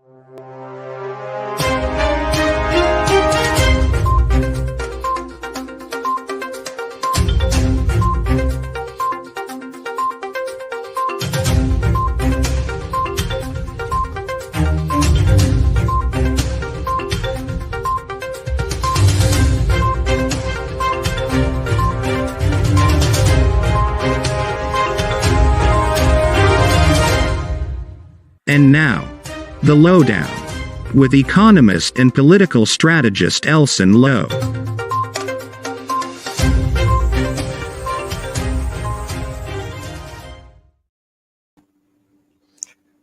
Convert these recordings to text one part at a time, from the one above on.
And now, the Lowdown, with economist and political strategist Elson Low.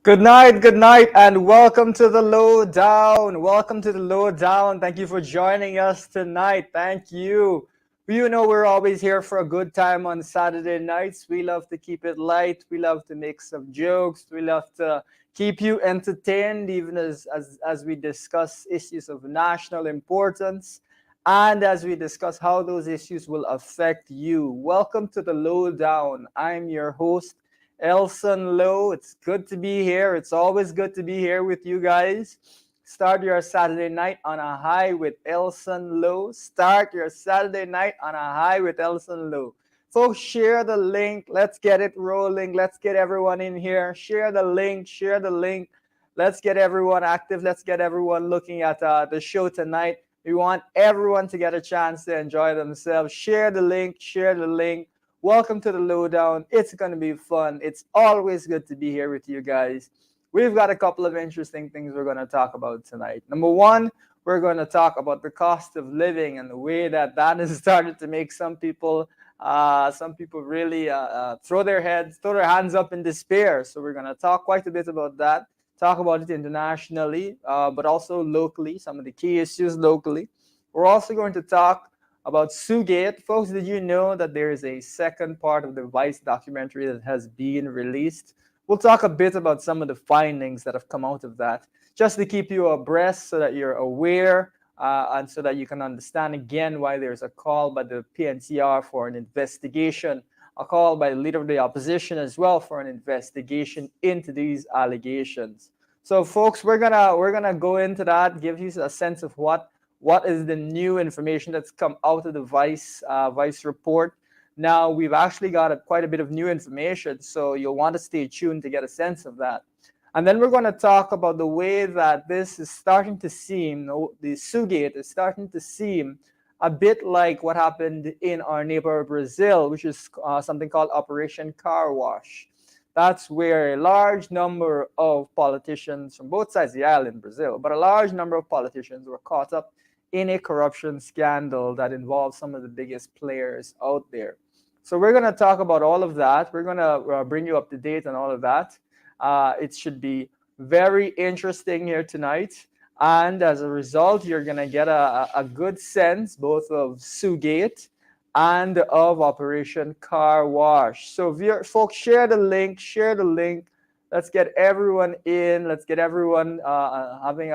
Good night, and welcome to the Lowdown. Welcome to the Lowdown. Thank you for joining us tonight. Thank you. You know we're always here for a good time on Saturday nights. We love to keep it light. We love to make some jokes. We love to keep you entertained, even as we discuss issues of national importance and as we discuss how those issues will affect you. Welcome to the Lowdown. I'm your host, Elson Low. It's good to be here. It's always good to be here with you guys. Start your Saturday night on a high with Elson Low. Start your Saturday night on a high with Elson Low. Folks, share the link. Let's get it rolling. Let's get everyone in here. Share the link. Share the link. Let's get everyone active. Let's get everyone looking at the show tonight. We want everyone to get a chance to enjoy themselves. Share the link. Share the link. Welcome to the Lowdown. It's going to be fun. It's always good to be here with you guys. We've got a couple of interesting things we're going to talk about tonight. Number one, we're going to talk about the cost of living and the way that has started to make some people really throw their hands up in despair. So we're going to talk quite a bit about that, talk about it internationally, but also locally, some of the key issues locally. We're also going to talk about Sugate. Folks, did you know that there is a second part of the Vice documentary that has been released? We'll talk a bit about some of the findings that have come out of that, just to keep you abreast so that you're aware and so that you can understand again why there's a call by the PNCR for an investigation, a call by the leader of the opposition as well for an investigation into these allegations. So, folks, we're gonna go into that, give you a sense of what is the new information that's come out of the Vice report. Now, we've actually got quite a bit of new information, so you'll want to stay tuned to get a sense of that. And then we're going to talk about the way that this is starting to seem, the Sugate is starting to seem a bit like what happened in our neighbor Brazil, which is something called Operation Car Wash. That's where a large number of politicians from both sides of the island, Brazil, but a large number of politicians were caught up in a corruption scandal that involves some of the biggest players out there. So we're going to talk about all of that. We're going to bring you up to date on all of that. It should be very interesting here tonight. And as a result, you're going to get a good sense both of Sugate and of Operation Car Wash. So folks, share the link. Let's get everyone in. Let's get everyone having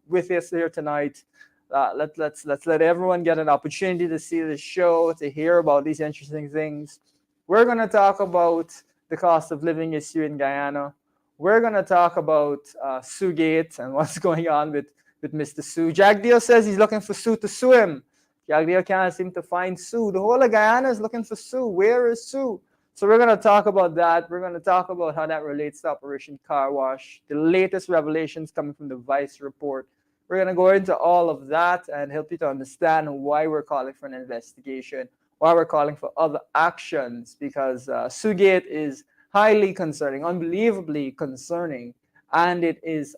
with us here tonight. Let's let everyone get an opportunity to see the show, to hear about these interesting things. We're going to talk about the cost of living issue in Guyana. We're going to talk about Sugate and what's going on with Mr. Sue. Jagdeo says he's looking for Sue to sue him. Jagdeo can't seem to find Sue. The whole of Guyana is looking for Sue. Where is Sue? So we're going to talk about that. We're going to talk about how that relates to Operation Car Wash, the latest revelations coming from the Vice report. We're going to go into all of that and help you to understand why we're calling for an investigation, why we're calling for other actions, because Sugate is highly concerning, unbelievably concerning, and it is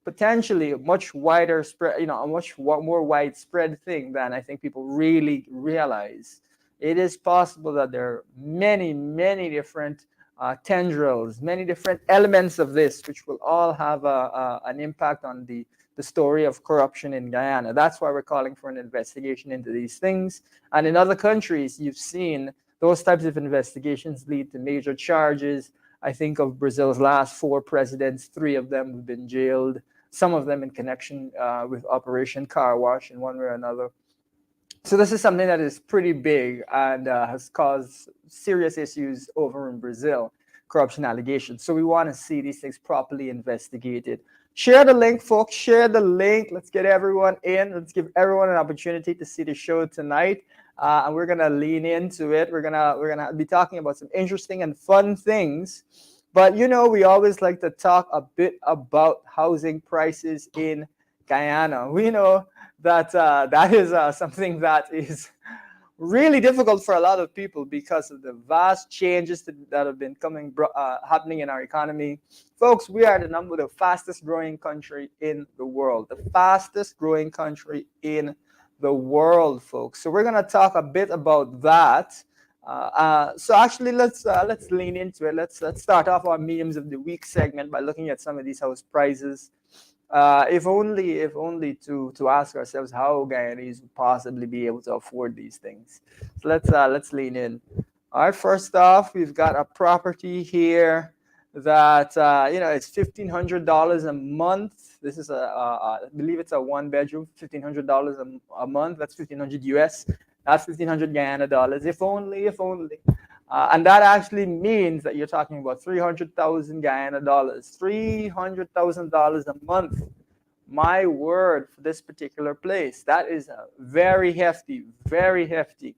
potentially a much wider spread, a much more widespread thing than I think people really realize. It is possible that there are many, many different tendrils, many different elements of this, which will all have an impact on the story of corruption in Guyana. That's why we're calling for an investigation into these things. And in other countries, you've seen those types of investigations lead to major charges. I think of Brazil's last 4 presidents, 3 of them have been jailed, some of them in connection with Operation Car Wash in one way or another. So this is something that is pretty big and has caused serious issues over in Brazil. corruption allegations. So we want to see these things properly investigated. Share the link, folks. Share the link. Let's get everyone in. Let's give everyone an opportunity to see the show tonight. And we're gonna lean into it. We're gonna be talking about some interesting and fun things. But we always like to talk a bit about housing prices in Guyana. We know that that is something that is really difficult for a lot of people because of the vast changes that have been happening in our economy. Folks, we are the fastest growing country in the world. The fastest growing country in the world, folks. So we're going to talk a bit about that. So actually, let's lean into it. Let's start off our memes of the week segment by looking at some of these house prices. If only to ask ourselves how Guyanese would possibly be able to afford these things. So let's lean in. All right, first off, we've got a property here that it's $1,500 a month. This is I believe it's a one bedroom, $1,500 a month. That's 1,500 US. That's 1,500 Guyana dollars. If only. And that actually means that you're talking about 300,000 Guyana dollars, $300,000 a month. My word, for this particular place. That is very hefty, very hefty.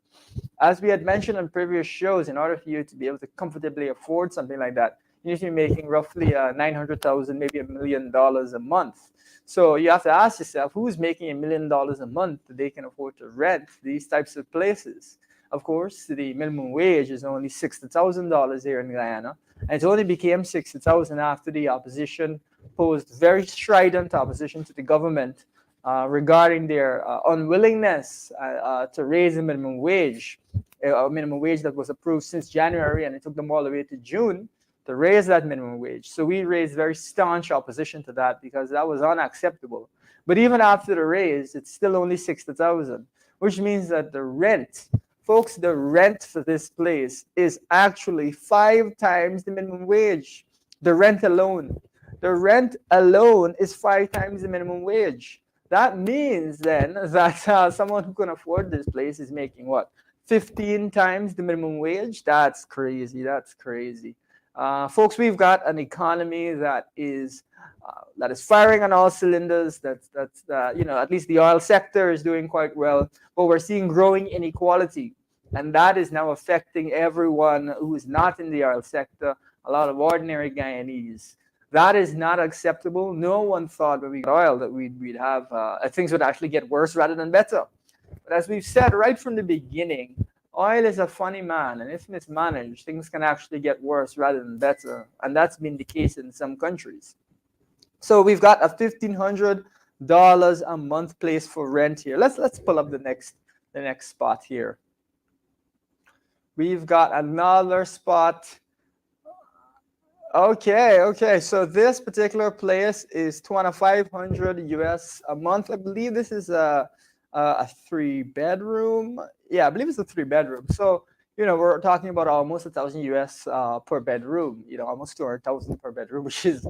As we had mentioned on previous shows, in order for you to be able to comfortably afford something like that, you need to be making roughly 900,000, maybe $1 million a month. So you have to ask yourself, who's making $1 million a month that they can afford to rent these types of places? Of course, the minimum wage is only $60,000 here in Guyana, and it only became $60,000 after the opposition posed very strident opposition to the government regarding their unwillingness to raise the minimum wage, a minimum wage that was approved since January, and it took them all the way to June to raise that minimum wage. So we raised very staunch opposition to that because that was unacceptable. But even after the raise, it's still only $60,000, which means that the rent, folks, the rent for this place is actually 5 times the minimum wage. The rent alone is 5 times the minimum wage. That means then that someone who can afford this place is making what? 15 times the minimum wage? That's crazy. Folks, we've got an economy that is firing on all cylinders. That's at least the oil sector is doing quite well, but we're seeing growing inequality, and that is now affecting everyone who is not in the oil sector. A lot of ordinary Guyanese. That is not acceptable. No one thought when we got oil that we'd have things would actually get worse rather than better. But as we've said right from the beginning, oil is a funny man, and if mismanaged, things can actually get worse rather than better, and that's been the case in some countries. So we've got a $1,500 a month place for rent here. Let's pull up the next spot here. We've got another spot. Okay. So this particular place is $2,500 US a month. I believe this is a 3-bedroom. Yeah, I believe it's a 3-bedroom. So, we're talking about almost $1,000 US per bedroom, almost $200,000 per bedroom, which is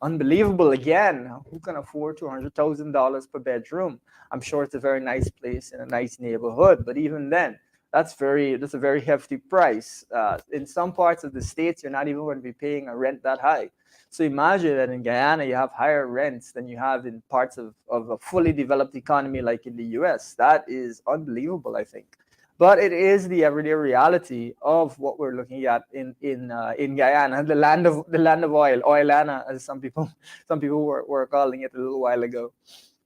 unbelievable. Again, who can afford $200,000 per bedroom? I'm sure it's a very nice place in a nice neighborhood, but even then, that's a very hefty price. In some parts of the States, you're not even going to be paying a rent that high. So imagine that in Guyana, you have higher rents than you have in parts of a fully developed economy like in the US. That is unbelievable, I think. But it is the everyday reality of what we're looking at in Guyana, the land of oil, Oilana, as some people were calling it a little while ago.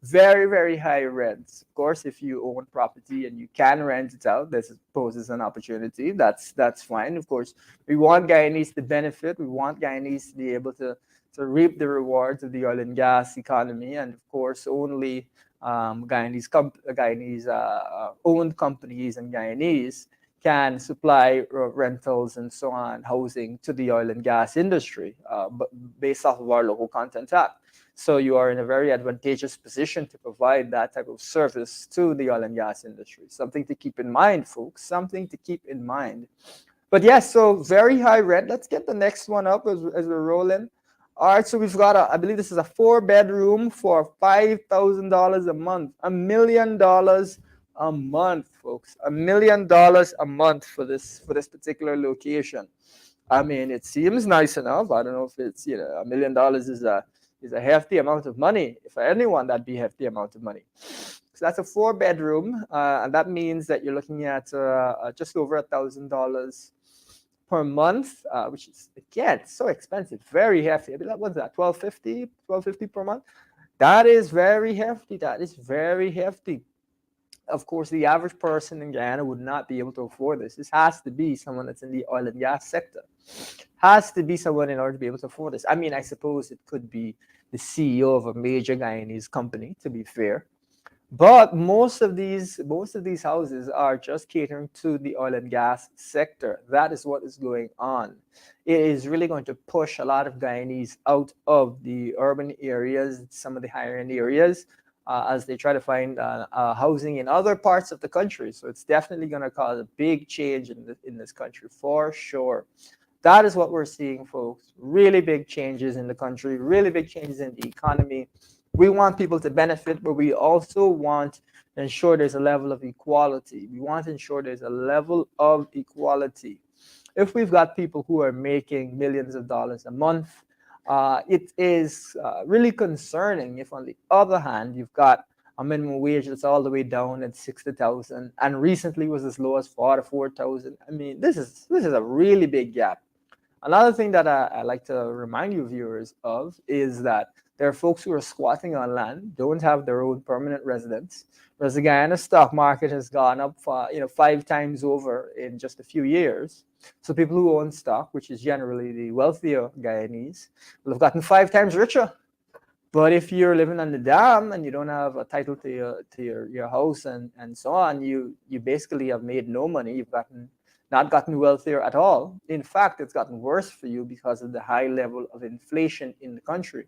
Very, very high rents. Of course, if you own property and you can rent it out, this poses an opportunity. That's fine. Of course, we want Guyanese to benefit. We want Guyanese to be able to reap the rewards of the oil and gas economy. And of course, only Guyanese owned companies and Guyanese can supply rentals and so on, housing to the oil and gas industry, but based off of our Local Content Act. So you are in a very advantageous position to provide that type of service to the oil and gas industry. Something to keep in mind, folks. Something to keep in mind. But yes, so very high rent. Let's get the next one up as we're rolling. All right, so we've got I believe this is a 4-bedroom for $5,000 a month. $1 million a month, folks. $1 million a month for this particular location. I mean, it seems nice enough. I don't know if it's, $1 million is a hefty amount of money. For anyone, that'd be a hefty amount of money. So that's a 4 bedroom, and that means that you're looking at just over $1,000 per month, which is again so expensive, very hefty. I mean, what's that? 1250 per month. That is very hefty. That is very hefty. Of course, the average person in Guyana would not be able to afford this. This has to be someone that's in the oil and gas sector. Has to be someone in order to be able to afford this. I mean, I suppose it could be the CEO of a major Guyanese company, to be fair. But most of these houses are just catering to the oil and gas sector. That is what is going on. It is really going to push a lot of Guyanese out of the urban areas, some of the higher end areas, as they try to find housing in other parts of the country. So it's definitely going to cause a big change in this country for sure. That is what we're seeing, folks. Really big changes in the country, really big changes in the economy. We want people to benefit, but we also want to ensure there's a level of equality. We want to ensure there's a level of equality. If we've got people who are making millions of dollars a month, it is really concerning if, on the other hand, you've got a minimum wage that's all the way down at 60,000, and recently was as low as 44,000. I mean, this is a really big gap. Another thing that I like to remind you viewers of is that there are folks who are squatting on land, don't have their own permanent residence, whereas the Guyana stock market has gone up 5 times over in just a few years. So people who own stock, which is generally the wealthier Guyanese, will have gotten 5 times richer. But if you're living on the dam and you don't have a title to your house and so on, you basically have made no money. You've not gotten wealthier at all. In fact, it's gotten worse for you because of the high level of inflation in the country.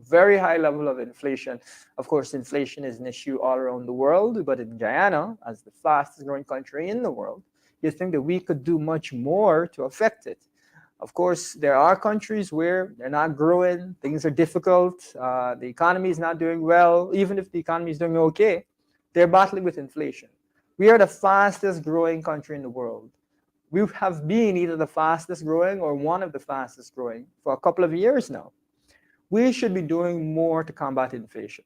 Very high level of inflation. Of course, inflation is an issue all around the world, but in Guyana, as the fastest growing country in the world, you think that we could do much more to affect it. Of course, there are countries where they're not growing, things are difficult, the economy is not doing well. Even if the economy is doing okay, they're battling with inflation. We are the fastest growing country in the world. We have been either the fastest growing or one of the fastest growing for a couple of years now. We should be doing more to combat inflation.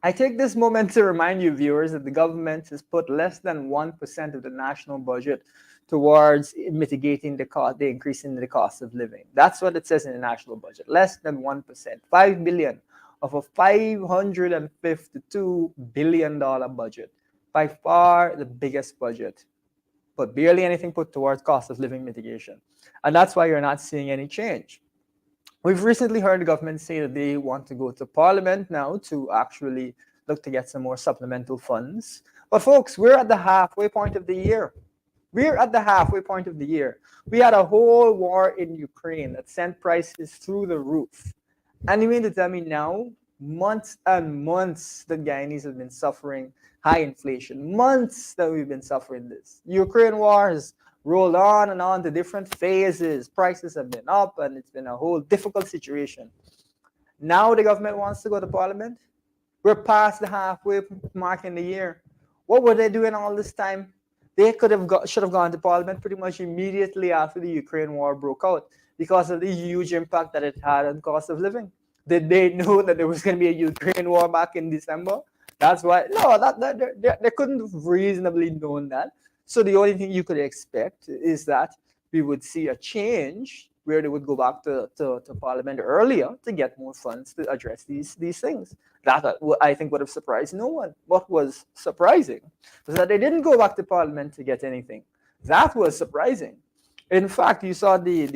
I take this moment to remind you, viewers, that the government has put less than 1% of the national budget towards mitigating the increase in the cost of living. That's what it says in the national budget, less than 1%, 5 billion of a $552 billion budget, by far the biggest budget, but barely anything put towards cost of living mitigation. And that's why you're not seeing any change. We've recently heard the government say that they want to go to Parliament now to actually look to get some more supplemental funds. But folks, we're at the halfway point of the year. We're at the halfway point of the year. We had a whole war in Ukraine that sent prices through the roof. And you mean to tell me now, months and months that Guyanese have been suffering high inflation, months that we've been suffering this. Ukraine war has rolled on and on to different phases. Prices have been up and it's been a whole difficult situation. Now the government wants to go to Parliament. We're past the halfway mark in the year. What were they doing all this time? They should have gone to Parliament pretty much immediately after the Ukraine war broke out because of the huge impact that it had on cost of living. Did they know that there was going to be a Ukraine war back in December? That's why, no, they couldn't have reasonably known that. So the only thing you could expect is that we would see a change where they would go back to Parliament earlier to get more funds to address these things. That I think would have surprised no one. What was surprising was that they didn't go back to Parliament to get anything. That was surprising. In fact, you saw the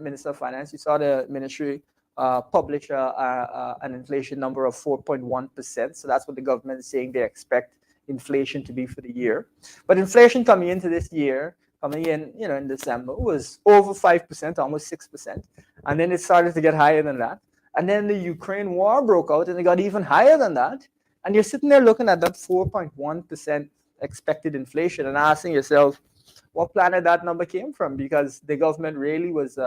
Minister of Finance, you saw the ministry publish an inflation number of 4.1%. So that's what the government is saying they expect inflation to be for the year. But inflation coming into this year, coming in, in December, was over 5%, almost 6%. And then it started to get higher than that. And then the Ukraine war broke out and it got even higher than that. And you're sitting there looking at that 4.1% expected inflation and asking yourself, what planet that number came from? Because the government really was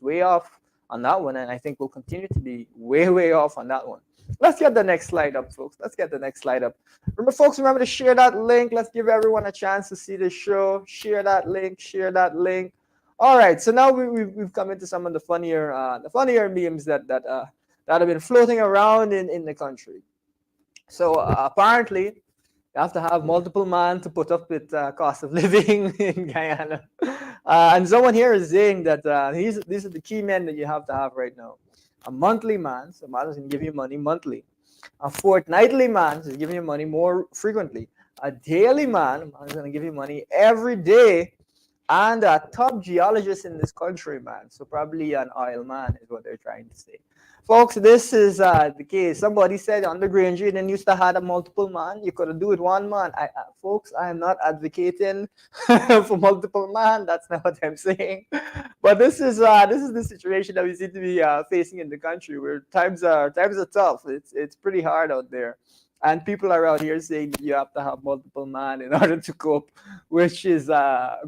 way off on that one. And I think we'll continue to be way, way off on that one. Let's get the next slide up, folks. Let's get the next slide up. Remember to share that link. Let's give everyone a chance to see the show. Share that link. Share that link. All right, so now we've come into some of the funnier memes that have been floating around in the country. So apparently, you have to have multiple man to put up with cost of living in Guyana. And someone here is saying that these are the key men that you have to have right now. A monthly man, so man is going to give you money monthly. A fortnightly man is giving you money more frequently. A daily man is going to give you money every day, and a top geologist in this country, man. So probably an oil man is what they're trying to say. Folks, this is the case. Somebody said on the Granger, you didn't used to have a multiple man. You could do it one man. Folks, I am not advocating for multiple man. That's not what I'm saying. But this is the situation that we seem to be facing in the country, where times are tough. It's pretty hard out there, and people are out here saying that you have to have multiple man in order to cope, which is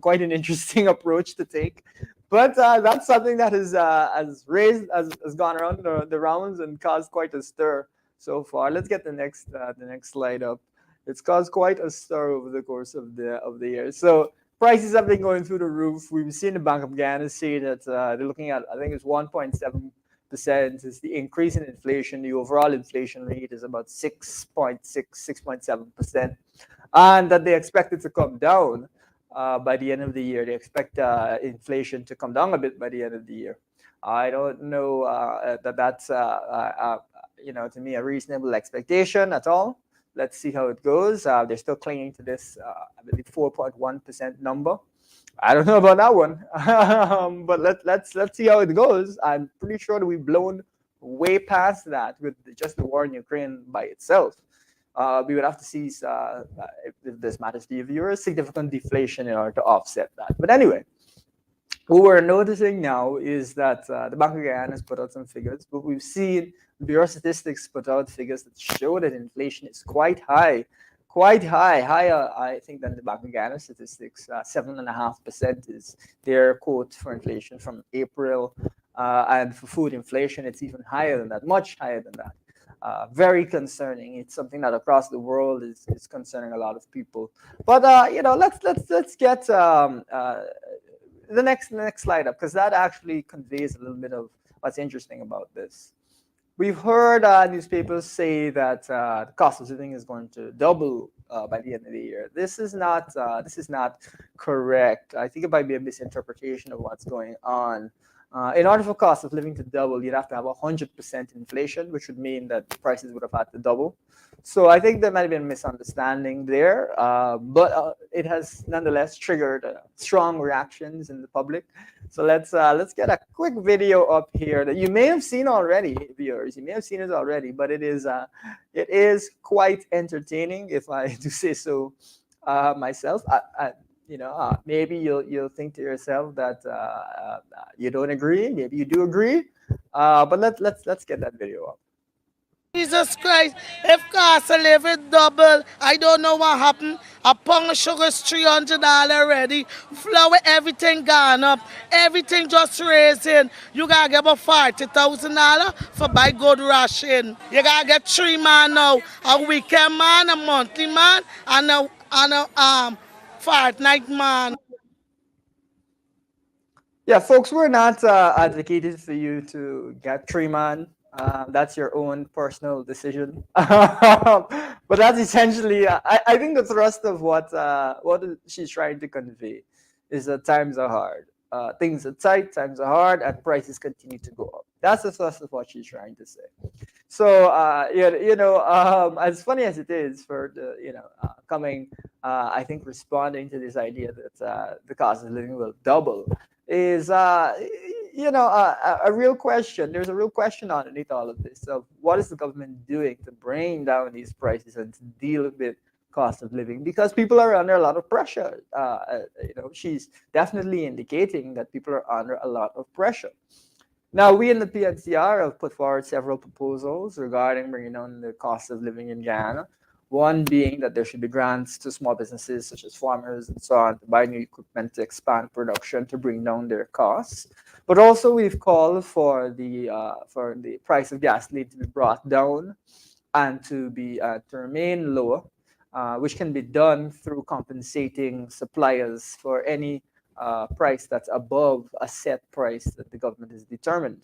quite an interesting approach to take. But that's something that has gone around the rounds and caused quite a stir so far. Let's get the next slide up. It's caused quite a stir over the course of the year. So prices have been going through the roof. We've seen the Bank of Ghana say that they're looking at, I think it's 1.7% is the increase in inflation. The overall inflation rate is about 6.7%, and that they expect it to come down by the end of the year. They expect inflation to come down a bit by the end of the year. I don't know that's to me a reasonable expectation at all. Let's see how it goes. They're still clinging to this, I believe, 4.1% number. I don't know about that one, but let's see how it goes. I'm pretty sure that we've blown way past that with just the war in Ukraine by itself. We would have to see if this matters to you, viewers, significant deflation in order to offset that. But anyway, what we're noticing now is that the Bank of Guyana has put out some figures, but we've seen Bureau of Statistics put out figures that show that inflation is quite high, higher, I think, than the Bank of Guyana statistics. 7.5% is their quote for inflation from April, and for food inflation, it's even higher than that, much higher than that. Very concerning. It's something that across the world is concerning a lot of people. But let's get the next slide up, because that actually conveys a little bit of what's interesting about this. We've heard newspapers say that the cost of living is going to double by the end of the year. This is not correct. I think it might be a misinterpretation of what's going on. In order for cost of living to double, you'd have to have 100% inflation, which would mean that prices would have had to double. So I think there might have been a misunderstanding there, but it has nonetheless triggered strong reactions in the public. So let's get a quick video up here that you may have seen already, viewers. You may have seen it already, but it is quite entertaining, if I do say so myself. Maybe you'll think to yourself that you don't agree. Maybe you do agree. But let's get that video up. Jesus Christ, if cost of living double, I don't know what happened. A pound of sugar is $300 already. Flour, everything gone up. Everything just raising. You gotta get about $40,000 for buy good ration. You gotta get 3 man now. A weekend man, a monthly man, and a fortnight man. Yeah, folks, we're not advocating for you to get 3 man. That's your own personal decision. But that's essentially, I think, the thrust of what she's trying to convey is that times are hard. Things are tight, times are hard, and prices continue to go up. That's the thrust of what she's trying to say. So, as funny as it is for the, coming, I think, responding to this idea that the cost of living will double is a real question. There's a real question underneath all of this of what is the government doing to bring down these prices and to deal with cost of living, because people are under a lot of pressure. She's definitely indicating that people are under a lot of pressure. Now, we in the PNCR have put forward several proposals regarding bringing down the cost of living in Guyana. One being that there should be grants to small businesses such as farmers and so on to buy new equipment to expand production to bring down their costs. But also we've called for the price of gasoline to be brought down and to remain lower, which can be done through compensating suppliers for any price that's above a set price that the government has determined.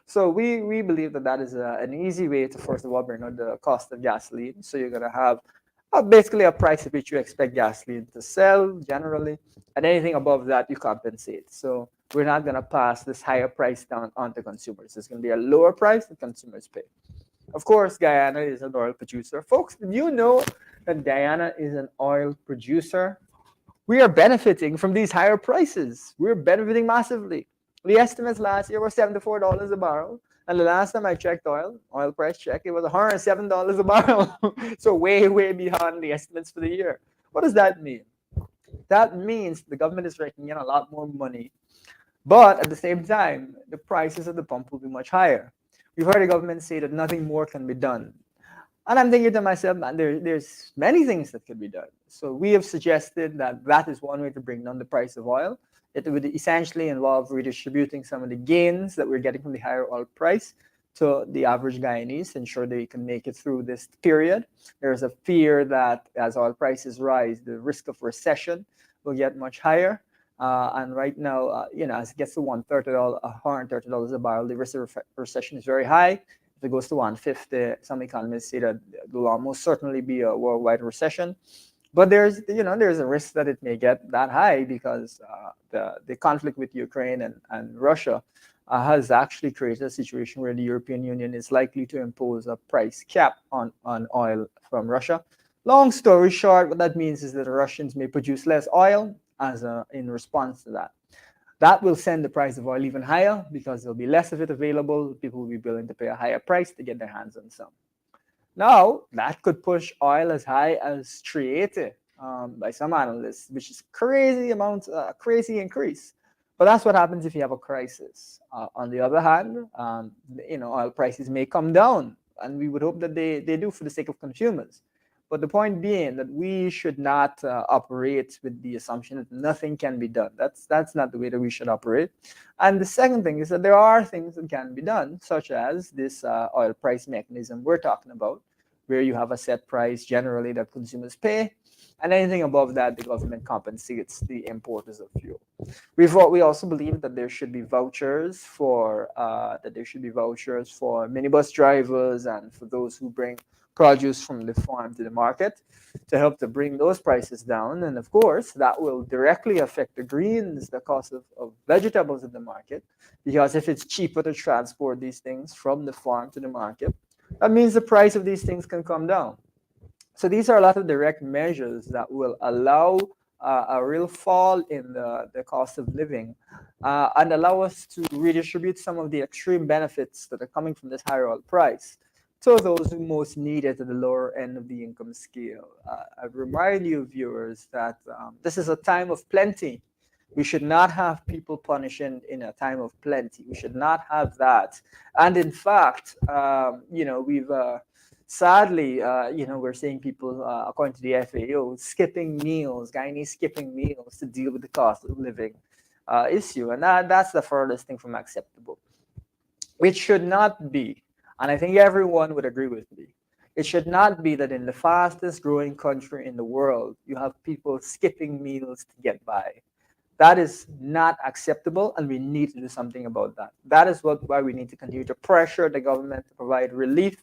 So we believe that that is an easy way to first of all bring down the cost of gasoline. So you're gonna have basically a price at which you expect gasoline to sell generally, and anything above that you compensate. So we're not gonna pass this higher price down onto consumers. It's gonna be a lower price that consumers pay. Of course, Guyana is an oil producer. Folks, did you know that Guyana is an oil producer? We are benefiting from these higher prices. We're benefiting massively. The estimates last year were $74 a barrel. And the last time I checked oil price check, it was $107 a barrel. So way, way beyond the estimates for the year. What does that mean? That means the government is raking in a lot more money. But at the same time, the prices at the pump will be much higher. We've heard the government say that nothing more can be done. And I'm thinking to myself, man, there's many things that could be done. So we have suggested that that is one way to bring down the price of oil. It would essentially involve redistributing some of the gains that we're getting from the higher oil price to the average Guyanese to ensure they can make it through this period. There's a fear that as oil prices rise, the risk of recession will get much higher. And right now, as it gets to $130 a barrel, the risk of recession is very high. If it goes to 150, some economists say that there will almost certainly be a worldwide recession. But there's a risk that it may get that high because the conflict with Ukraine and Russia has actually created a situation where the European Union is likely to impose a price cap on oil from Russia. Long story short, what that means is that the Russians may produce less oil in response to that. That will send the price of oil even higher because there'll be less of it available. People will be willing to pay a higher price to get their hands on some. Now, that could push oil as high as 380 by some analysts, which is crazy increase. But that's what happens if you have a crisis. On the other hand, oil prices may come down, and we would hope that they do for the sake of consumers. But the point being that we should not operate with the assumption that nothing can be done. That's not the way that we should operate. And the second thing is that there are things that can be done, such as this oil price mechanism we're talking about, where you have a set price generally that consumers pay, and anything above that, the government compensates the importers of fuel. We also believe that there should be vouchers for minibus drivers and for those who bring produce from the farm to the market to help to bring those prices down. And of course, that will directly affect the greens, the cost of vegetables in the market, because if it's cheaper to transport these things from the farm to the market, that means the price of these things can come down. So these are a lot of direct measures that will allow a real fall in the cost of living and allow us to redistribute some of the extreme benefits that are coming from this higher oil price to those who most need it at the lower end of the income scale. I remind you, viewers, that this is a time of plenty. We should not have people punishing in a time of plenty. We should not have that. And in fact, we've sadly, we're seeing people, according to the FAO, skipping meals, Guyanese skipping meals to deal with the cost of living issue. And that's the furthest thing from acceptable. It should not be, and I think everyone would agree with me, it should not be that in the fastest growing country in the world, you have people skipping meals to get by. That is not acceptable, and we need to do something about that. That is why we need to continue to pressure the government to provide relief,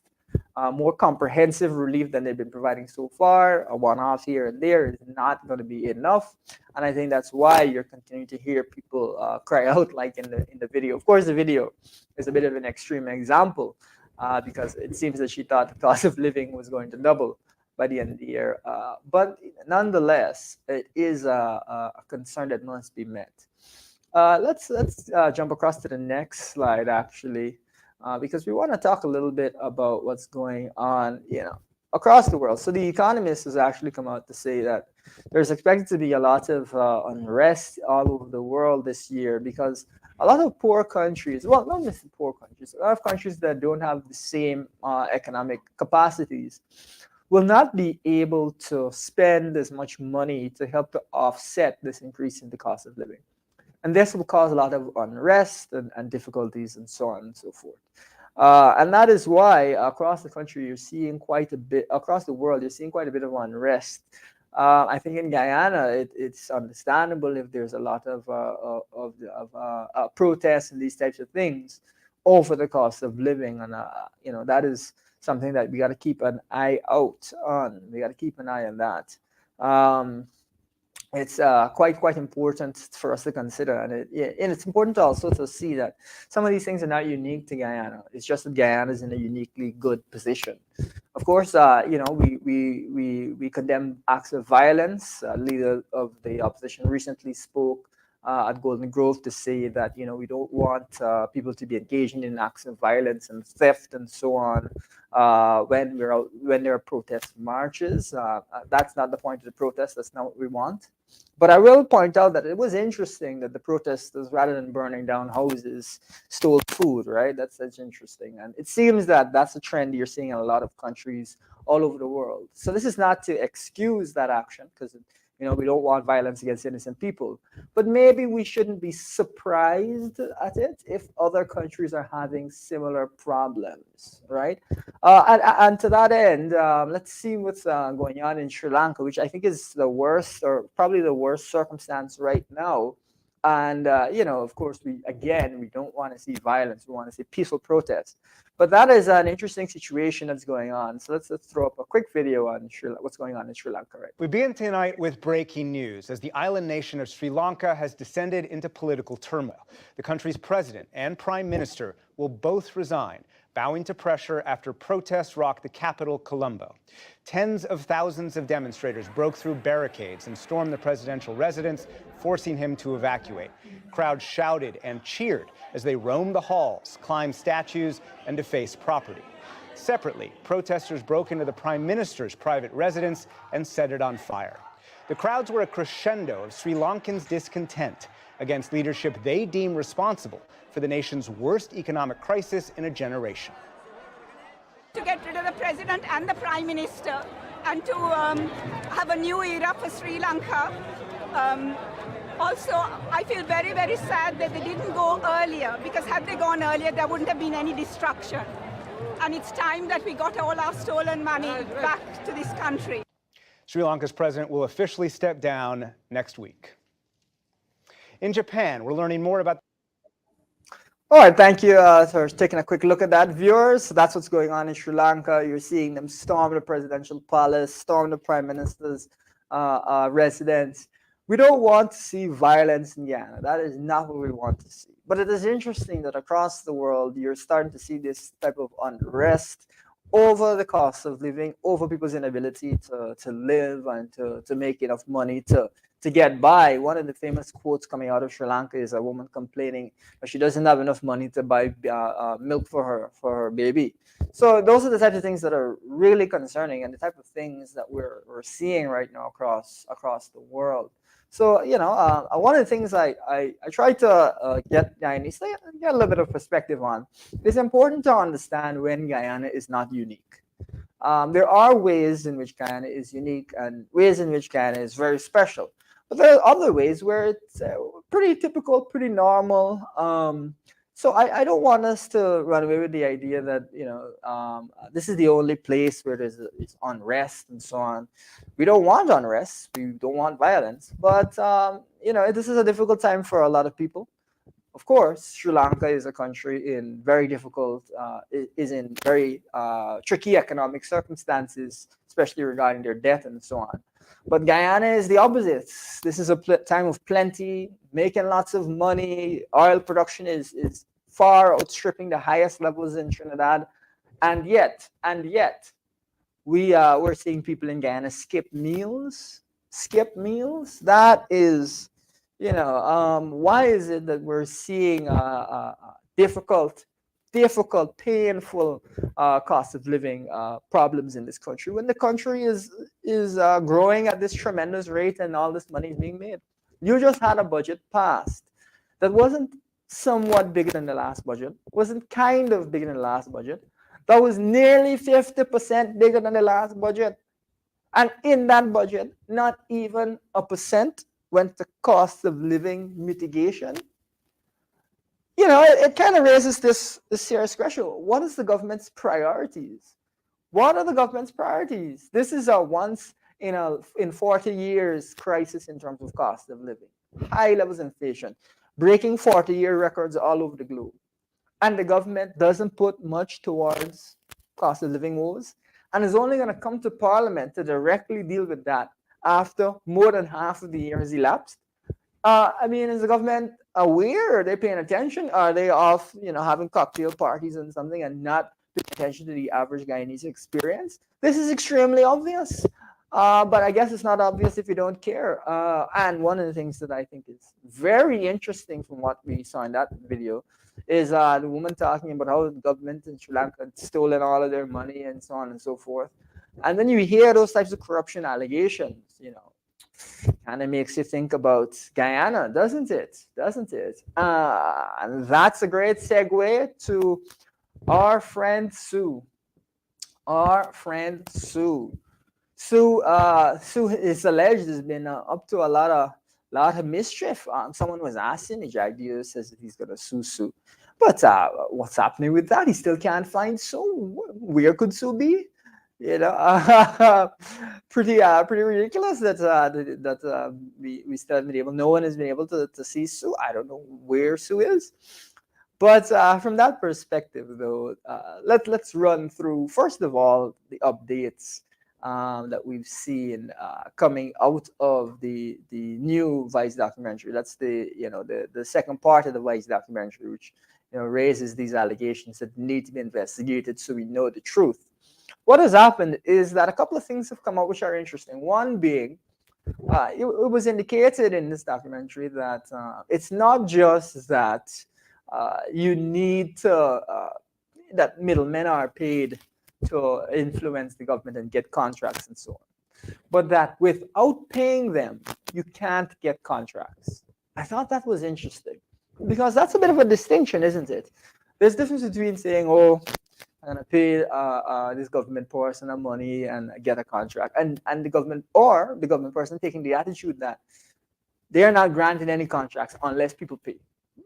more comprehensive relief than they've been providing so far. A one-off here and there is not going to be enough, and I think that's why you're continuing to hear people cry out, like in the video. Of course, the video is a bit of an extreme example because it seems that she thought the cost of living was going to double by the end of the year. But nonetheless, it is a concern that must be met. Let's jump across to the next slide, actually, because we want to talk a little bit about what's going on, across the world. So the Economist has actually come out to say that there's expected to be a lot of unrest all over the world this year because a lot of poor countries, well, not just poor countries, a lot of countries that don't have the same economic capacities will not be able to spend as much money to help to offset this increase in the cost of living. And this will cause a lot of unrest and difficulties and so on and so forth. And that is why across the country, you're seeing quite a bit, across the world, you're seeing quite a bit of unrest I think in Guyana, it's understandable if there's a lot of protests and these types of things over the cost of living, and that is something that we got to keep an eye out on. We got to keep an eye on that. Um, it's quite important for us to consider, and it's important also to see that some of these things are not unique to Guyana. It's just that Guyana is in a uniquely good position. Of course, we condemn acts of violence. Leader of the opposition recently spoke at Golden Grove to say that we don't want people to be engaging in acts of violence and theft and so on when there are protest marches. That's not the point of the protest. That's not what we want. But I will point out that it was interesting that the protesters, rather than burning down houses, stole food, right? That's interesting. And it seems that that's a trend you're seeing in a lot of countries all over the world. So this is not to excuse that action, because we don't want violence against innocent people. But maybe we shouldn't be surprised at it if other countries are having similar problems, right? And to that end, let's see what's going on in Sri Lanka, which I think is the worst, or probably the worst circumstance right now. And of course, we don't want to see violence. We want to see peaceful protests. But that is an interesting situation that's going on. So let's throw up a quick video on what's going on in Sri Lanka, right? We begin tonight with breaking news as the island nation of Sri Lanka has descended into political turmoil. The country's president and prime minister will both resign, bowing to pressure after protests rocked the capital, Colombo. Tens of thousands of demonstrators broke through barricades and stormed the presidential residence, forcing him to evacuate. Crowds shouted and cheered as they roamed the halls, climbed statues, and defaced property. Separately, protesters broke into the prime minister's private residence and set it on fire. The crowds were a crescendo of Sri Lankans' discontent against leadership they deem responsible for the nation's worst economic crisis in a generation. To get rid of the president and the prime minister, and to have a new era for Sri Lanka. Also, I feel very, very sad that they didn't go earlier, because had they gone earlier, there wouldn't have been any destruction. And it's time that we got all our stolen money back to this country. Sri Lanka's president will officially step down next week. In Japan, we're learning more about. All right, thank you for taking a quick look at that, viewers. So that's what's going on in Sri Lanka. You're seeing them storm the presidential palace, storm the prime minister's residence. We don't want to see violence in Guyana. That is not what we want to see. But it is interesting that across the world, you're starting to see this type of unrest over the cost of living, over people's inability to live and to make enough money to get by. One of the famous quotes coming out of Sri Lanka is a woman complaining that she doesn't have enough money to buy milk for her baby. So those are the types of things that are really concerning, and the type of things that we're seeing right now across the world. So, one of the things I try to get Guyanese to get a little bit of perspective on, it's important to understand when Guyana is not unique. There are ways in which Guyana is unique and ways in which Guyana is very special. But there are other ways where it's pretty typical, pretty normal. So I don't want us to run away with the idea that this is the only place where there's unrest and so on. We don't want unrest. We don't want violence. But this is a difficult time for a lot of people. Of course, Sri Lanka is a country in very difficult, is in very tricky economic circumstances, especially regarding their debt and so on. But Guyana is the opposite. This is a time of plenty, making lots of money. Oil production is far outstripping the highest levels in Trinidad. And yet, we're seeing people in Guyana skip meals. That is, why is it that we're seeing difficult, painful cost of living problems in this country when the country is growing at this tremendous rate and all this money is being made? You just had a budget passed that wasn't somewhat bigger than the last budget, wasn't kind of bigger than the last budget, that was nearly 50% bigger than the last budget. And in that budget, not even 1% went to cost of living mitigation. It kind of raises this serious question. What is the government's priorities? What are the government's priorities? This is a once in 40 years crisis in terms of cost of living, high levels of inflation, breaking 40-year records all over the globe. And the government doesn't put much towards cost of living woes and is only going to come to parliament to directly deal with that after more than half of the year has elapsed. I mean, is the government aware? Are they paying attention? Are they off, having cocktail parties and something and not paying attention to the average Guyanese experience? This is extremely obvious. But I guess it's not obvious if you don't care. And one of the things that I think is very interesting from what we saw in that video is the woman talking about how the government in Sri Lanka had stolen all of their money and so on and so forth. And then you hear those types of corruption allegations, kind of makes you think about Guyana, doesn't it? Doesn't it? And that's a great segue to our friend Sue. Our friend Sue. Sue is alleged has been up to a lot of mischief. Someone was asking me, Jagdeo says that he's gonna sue. But what's happening with that? He still can't find Sue. Where could Sue be? Pretty ridiculous that we still haven't been able. No one has been able to see Sue. I don't know where Sue is. But from that perspective, though, let's run through first of all the updates that we've seen coming out of the new Vice documentary. That's the second part of the Vice documentary, which raises these allegations that need to be investigated so we know the truth. What has happened is that a couple of things have come out which are interesting. One being, it was indicated in this documentary that it's not just that you need to that middlemen are paid to influence the government and get contracts and so on, but that without paying them, you can't get contracts. I thought that was interesting because that's a bit of a distinction, isn't it? There's a difference between saying, "Oh, I'm gonna pay this government person money and get a contract," and the government or the government person taking the attitude that they are not granting any contracts unless people pay,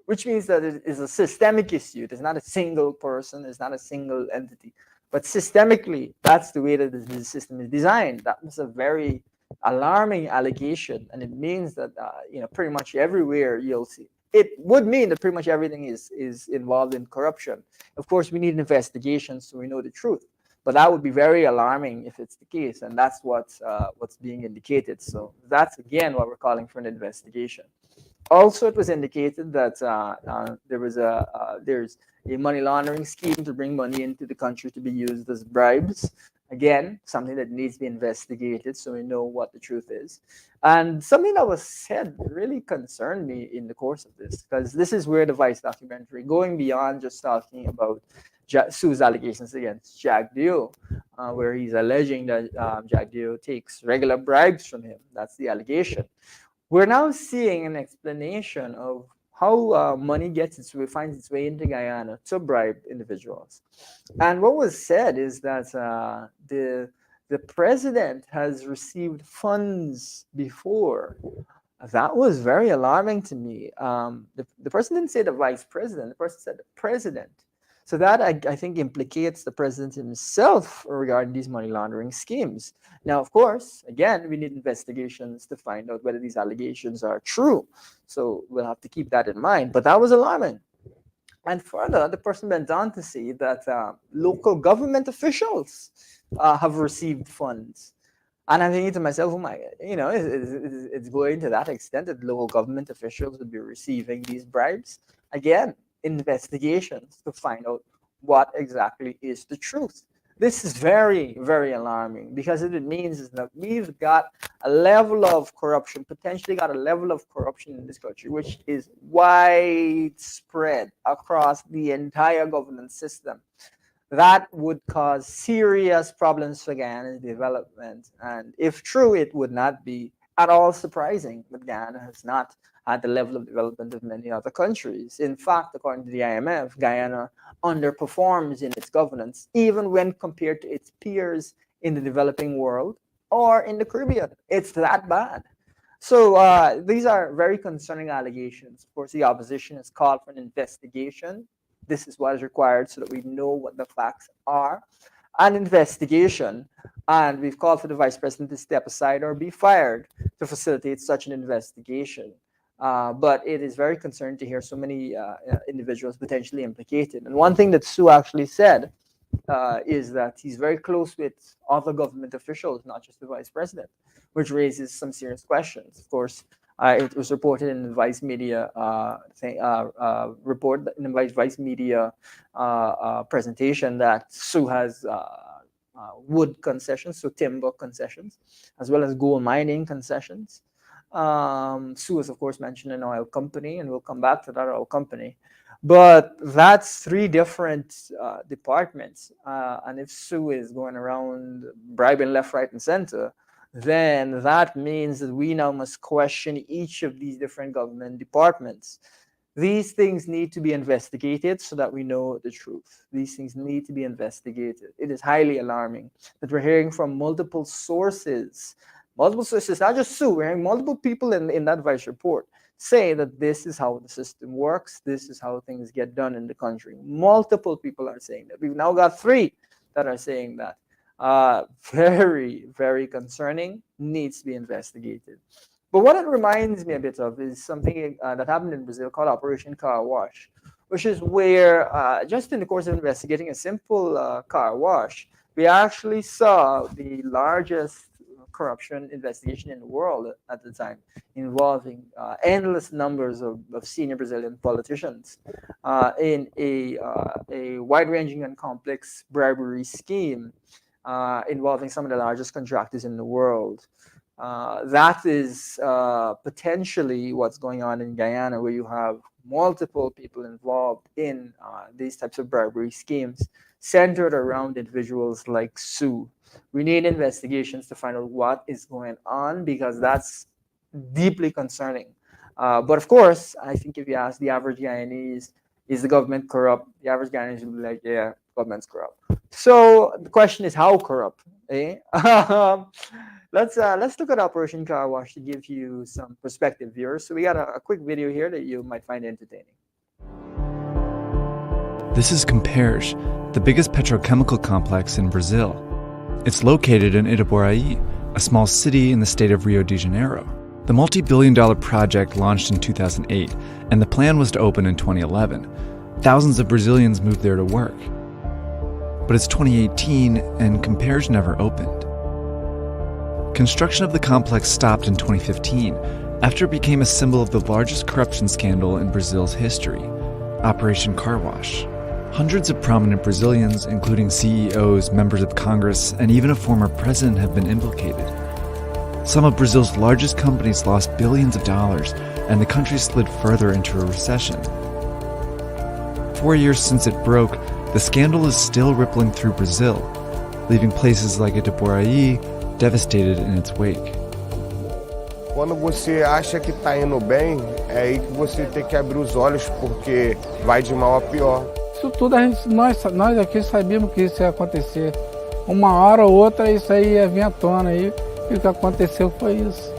which means that it is a systemic issue. There's not a single person, there's not a single entity, but systemically, that's the way that the system is designed. That was a very alarming allegation, and it means that pretty much everywhere you'll see. It would mean that pretty much everything is involved in corruption. Of course, we need investigations so we know the truth. But that would be very alarming if it's the case, and that's what's being indicated. So that's again what we're calling for an investigation. Also, it was indicated that there's a money laundering scheme to bring money into the country to be used as bribes. Again, something that needs to be investigated so we know what the truth is. And something that was said really concerned me in the course of this, because this is where the Vice documentary, going beyond just talking about Sue's allegations against Jagdeo, where he's alleging that Jagdeo takes regular bribes from him. That's the allegation. We're now seeing an explanation of how money finds its way into Guyana to bribe individuals. And what was said is that the president has received funds before. That was very alarming to me. The person didn't say the vice president, the person said the president. So that I think implicates the president himself regarding these money laundering schemes. Now, of course, again, we need investigations to find out whether these allegations are true. So we'll have to keep that in mind. But that was alarming. And further, the person went on to say that local government officials have received funds. And I'm thinking to myself, oh my, it's going to that extent that local government officials would be receiving these bribes. Again, investigations to find out what exactly is the truth. This is very, very alarming because what it means is that we've got a level of corruption, potentially got a level of corruption in this country, which is widespread across the entire governance system. That would cause serious problems for Guyana's development. And if true, it would not be at all surprising that Guyana has not had the level of development of many other countries. In fact, according to the IMF, Guyana underperforms in its governance, even when compared to its peers in the developing world or in the Caribbean. It's that bad. So these are very concerning allegations. Of course, the opposition has called for an investigation. This is what is required so that we know what the facts are. an investigation, and we've called for the vice president to step aside or be fired to facilitate such an investigation. But it is very concerning to hear so many individuals potentially implicated. And one thing that Sue actually said is that he's very close with other government officials, not just the vice president, which raises some serious questions. Of course, it was reported in the Vice Media report, in the Vice Media presentation, that Sue has wood concessions, so timber concessions, as well as gold mining concessions. Sue is, of course, mentioned an oil company, and we'll come back to that oil company. But that's three different departments. And if Sue is going around bribing left, right, and center, then that means that we now must question each of these different government departments. These things need to be investigated so that we know the truth. These things need to be investigated. It is highly alarming that we're hearing from multiple sources, not just Sue, we're hearing multiple people in that vice report say that this is how the system works, this is how things get done in the country. Multiple people are saying that. We've now got three that are saying that. Very, very concerning, needs to be investigated. But what it reminds me a bit of is something that happened in Brazil called Operation Car Wash, which is where just in the course of investigating a simple car wash, we actually saw the largest corruption investigation in the world at the time, involving endless numbers of senior Brazilian politicians in a wide-ranging and complex bribery scheme involving some of the largest contractors in the world. That is potentially what's going on in Guyana, where you have multiple people involved in these types of bribery schemes centered around individuals like Sue. We need investigations to find out what is going on, because that's deeply concerning. But of course, I think if you ask the average Guyanese, is the government corrupt? The average Guyanese will be like, yeah, government's corrupt. So the question is, how corrupt? Let's look at Operation Car Wash to give you some perspective, viewers. So we got a quick video here that you might find entertaining. This is Comperj, the biggest petrochemical complex in Brazil. It's located in Itaboraí, a small city in the state of Rio de Janeiro. The multi-billion-dollar project launched in 2008, and the plan was to open in 2011. Thousands of Brazilians moved there to work. But it's 2018, and Comperj never opened. Construction of the complex stopped in 2015, after it became a symbol of the largest corruption scandal in Brazil's history, Operation Car Wash. Hundreds of prominent Brazilians, including CEOs, members of Congress, and even a former president, have been implicated. Some of Brazil's largest companies lost billions of dollars, and the country slid further into a recession. 4 years since it broke, the scandal is still rippling through Brazil, leaving places like Itaboraí devastated in its wake. Quando você acha que está indo bem, é aí que você tem que abrir os olhos, porque vai de mal a pior. Isso tudo nós aqui sabíamos que isso ia acontecer. Uma hora ou outra isso aí ia vir à tona aí, e o que aconteceu foi isso.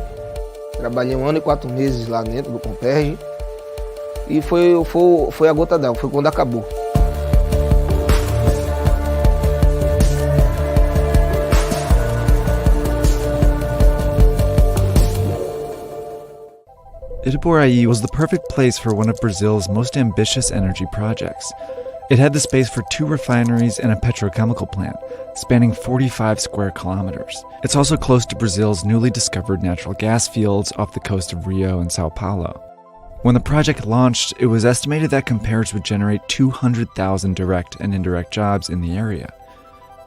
Trabalhei 1 ano e 4 meses lá dentro do Comperj e foi a gota d'água, foi quando acabou. Itaboraí was the perfect place for one of Brazil's most ambitious energy projects. It had the space for 2 refineries and a petrochemical plant, spanning 45 square kilometers. It's also close to Brazil's newly discovered natural gas fields off the coast of Rio and Sao Paulo. When the project launched, it was estimated that Comperj would generate 200,000 direct and indirect jobs in the area.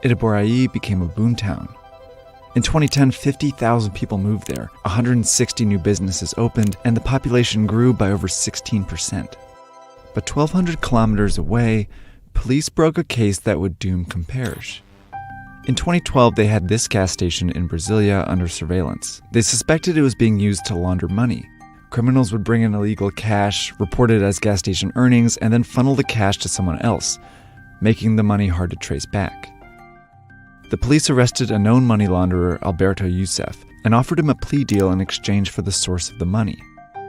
Itaboraí became a boomtown. In 2010, 50,000 people moved there, 160 new businesses opened, and the population grew by over 16%. But 1,200 kilometers away, police broke a case that would doom Comperj. In 2012, they had this gas station in Brasilia under surveillance. They suspected it was being used to launder money. Criminals would bring in illegal cash, report it as gas station earnings, and then funnel the cash to someone else, making the money hard to trace back. The police arrested a known money launderer, Alberto Youssef, and offered him a plea deal in exchange for the source of the money.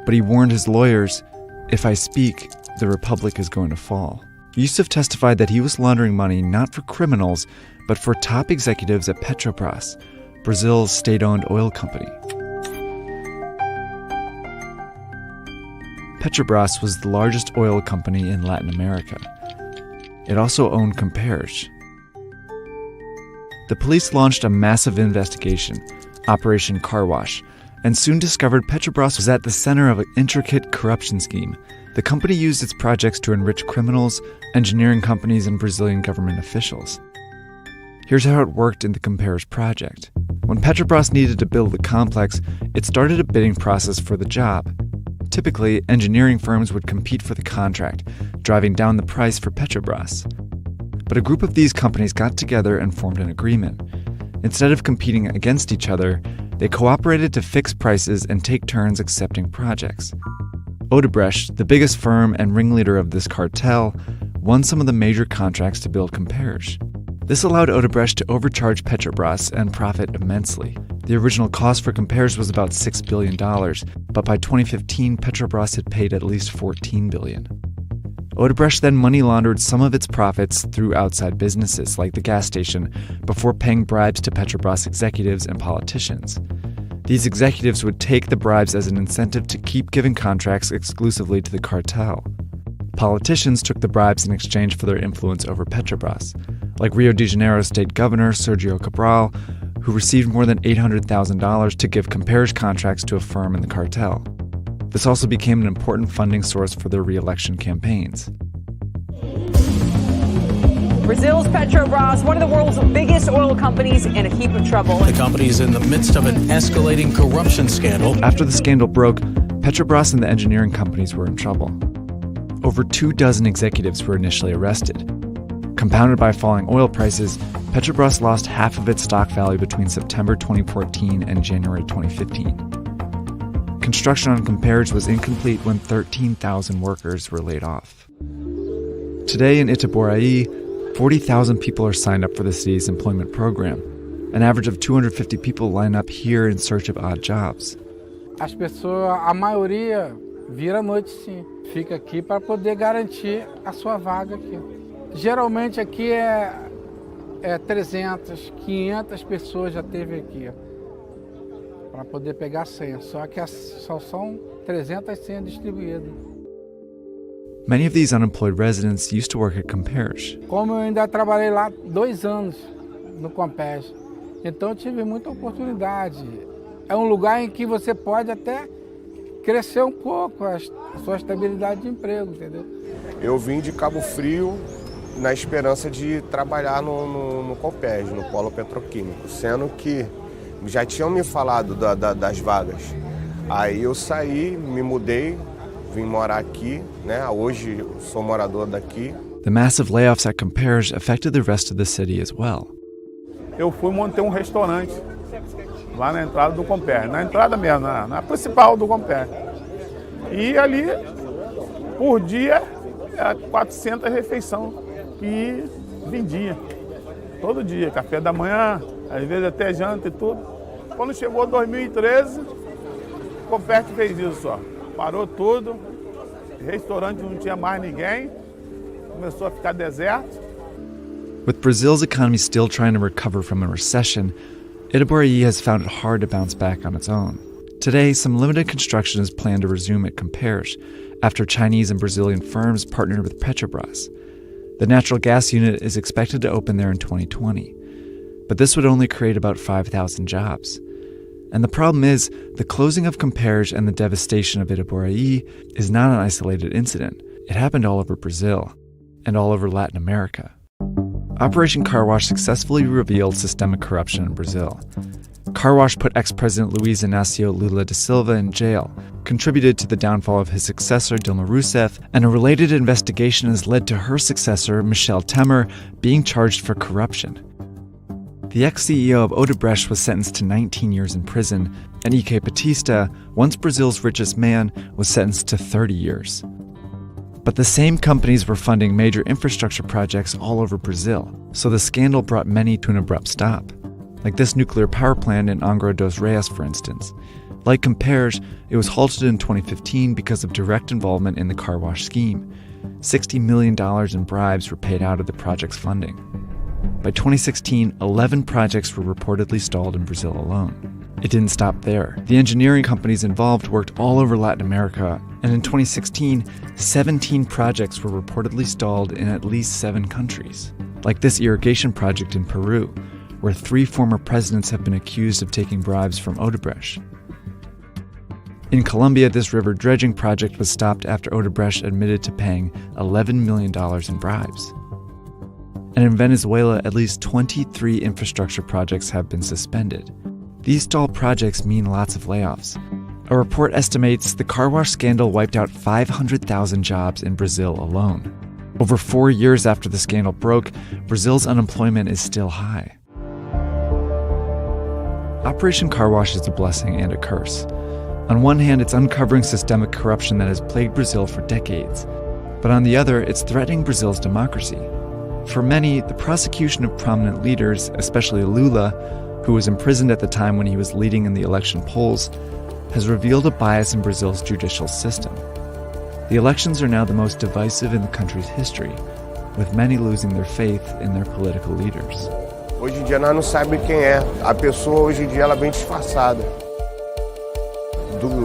But he warned his lawyers, "If I speak, the republic is going to fall." Yusuf testified that he was laundering money not for criminals, but for top executives at Petrobras, Brazil's state-owned oil company. Petrobras was the largest oil company in Latin America. It also owned Comperj. The police launched a massive investigation, Operation Car Wash, and soon discovered Petrobras was at the center of an intricate corruption scheme. The company used its projects to enrich criminals, engineering companies, and Brazilian government officials. Here's how it worked in the Comperj project. When Petrobras needed to build the complex, it started a bidding process for the job. Typically, engineering firms would compete for the contract, driving down the price for Petrobras. But a group of these companies got together and formed an agreement. Instead of competing against each other, they cooperated to fix prices and take turns accepting projects. Odebrecht, the biggest firm and ringleader of this cartel, won some of the major contracts to build Comperj. This allowed Odebrecht to overcharge Petrobras and profit immensely. The original cost for Comperj was about $6 billion, but by 2015, Petrobras had paid at least $14 billion. Odebrecht then money laundered some of its profits through outside businesses like the gas station before paying bribes to Petrobras executives and politicians. These executives would take the bribes as an incentive to keep giving contracts exclusively to the cartel. Politicians took the bribes in exchange for their influence over Petrobras, like Rio de Janeiro state governor Sergio Cabral, who received more than $800,000 to give Comperj contracts to a firm in the cartel. This also became an important funding source for their re-election campaigns. Brazil's Petrobras, one of the world's biggest oil companies, in a heap of trouble. The company is in the midst of an escalating corruption scandal. After the scandal broke, Petrobras and the engineering companies were in trouble. Over 24 executives were initially arrested. Compounded by falling oil prices, Petrobras lost half of its stock value between September 2014 and January 2015. Construction on Comperj was incomplete when 13,000 workers were laid off. Today in Itaboraí, 40,000 people are signed up for the city's employment program. An average of 250 people line up here in search of odd jobs. As pessoas, a maioria, vira à noite sim. Fica aqui para poder garantir a sua vaga aqui. Geralmente aqui é 300, 500 pessoas já teve aqui para poder pegar a senha. Só que só são 300 senhas distribuídas. Many of these unemployed residents used to work at Comperj. Como eu ainda trabalhei lá 2 anos no Comperj, então eu tive muita oportunidade. É um lugar em que você pode até crescer um pouco a sua estabilidade de emprego, entendeu? Eu vim de Cabo Frio na esperança de trabalhar no Comperj, no polo petroquímico, sendo que já tinham me falado das vagas. Aí eu saí, me mudei, vim morar aqui, né? Hoje sou morador daqui. The massive layoffs at Comperj affected the rest of the city as well. Eu fui montar um restaurante lá na entrada do Comperj, na entrada mesmo, na principal do Comperj. E ali, por dia, era 400 refeições que vendia. Todo dia, café da manhã, às vezes até janta e tudo. Quando chegou 2013, o Comperj fez isso só. Parou tudo, restaurante não tinha mais ninguém, começou a ficar deserto. With Brazil's economy still trying to recover from a recession, Itaboraí has found it hard to bounce back on its own. Today, some limited construction is planned to resume at Comperj after Chinese and Brazilian firms partnered with Petrobras. The natural gas unit is expected to open there in 2020. But this would only create about 5,000 jobs. And the problem is, the closing of Comperj and the devastation of Itaboraí is not an isolated incident. It happened all over Brazil and all over Latin America. Operation Car Wash successfully revealed systemic corruption in Brazil. Car Wash put ex-President Luiz Inácio Lula da Silva in jail, contributed to the downfall of his successor Dilma Rousseff, and a related investigation has led to her successor, Michel Temer, being charged for corruption. The ex-CEO of Odebrecht was sentenced to 19 years in prison, and Ike Batista, once Brazil's richest man, was sentenced to 30 years. But the same companies were funding major infrastructure projects all over Brazil, so the scandal brought many to an abrupt stop. Like this nuclear power plant in Angra dos Reis, for instance. Like Comperj, it was halted in 2015 because of direct involvement in the car wash scheme. $60 million in bribes were paid out of the project's funding. By 2016, 11 projects were reportedly stalled in Brazil alone. It didn't stop there. The engineering companies involved worked all over Latin America, and in 2016, 17 projects were reportedly stalled in at least 7 countries. Like this irrigation project in Peru, where 3 former presidents have been accused of taking bribes from Odebrecht. In Colombia, this river dredging project was stopped after Odebrecht admitted to paying $11 million in bribes. And in Venezuela, at least 23 infrastructure projects have been suspended. These stalled projects mean lots of layoffs. A report estimates the car wash scandal wiped out 500,000 jobs in Brazil alone. Over 4 years after the scandal broke, Brazil's unemployment is still high. Operation Car Wash is a blessing and a curse. On one hand, it's uncovering systemic corruption that has plagued Brazil for decades. But on the other, it's threatening Brazil's democracy. For many, the prosecution of prominent leaders, especially Lula, who was imprisoned at the time when he was leading in the election polls, has revealed a bias in Brazil's judicial system. The elections are now the most divisive in the country's history, with many losing their faith in their political leaders. Hoje em dia nós não sabemos quem é. A pessoa hoje em dia ela vem disfarçada.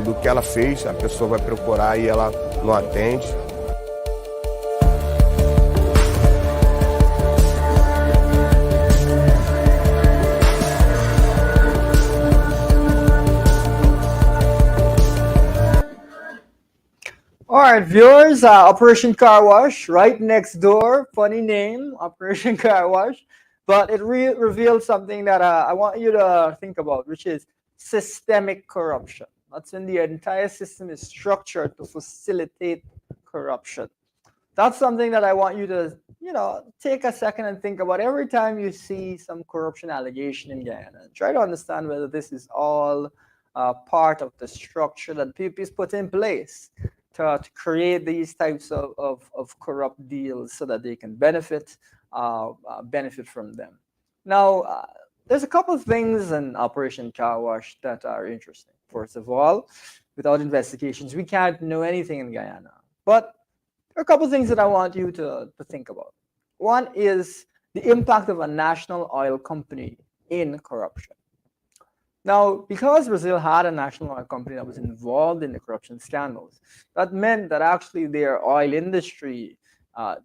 Do que ela fez, a pessoa vai procurar e ela não atende. All right, viewers, Operation Car Wash, right next door. Funny name, Operation Car Wash. But it reveals something that I want you to think about, which is systemic corruption. That's when the entire system is structured to facilitate corruption. That's something that I want you to, take a second and think about every time you see some corruption allegation in Guyana. Try to understand whether this is all part of the structure that people put in place to create these types of corrupt deals so that they can benefit from them. Now, there's a couple of things in Operation Car Wash that are interesting. First of all, without investigations, we can't know anything in Guyana. But there are a couple of things that I want you to think about. One is the impact of a national oil company in corruption. Now, because Brazil had a national oil company that was involved in the corruption scandals, that meant that actually their oil industry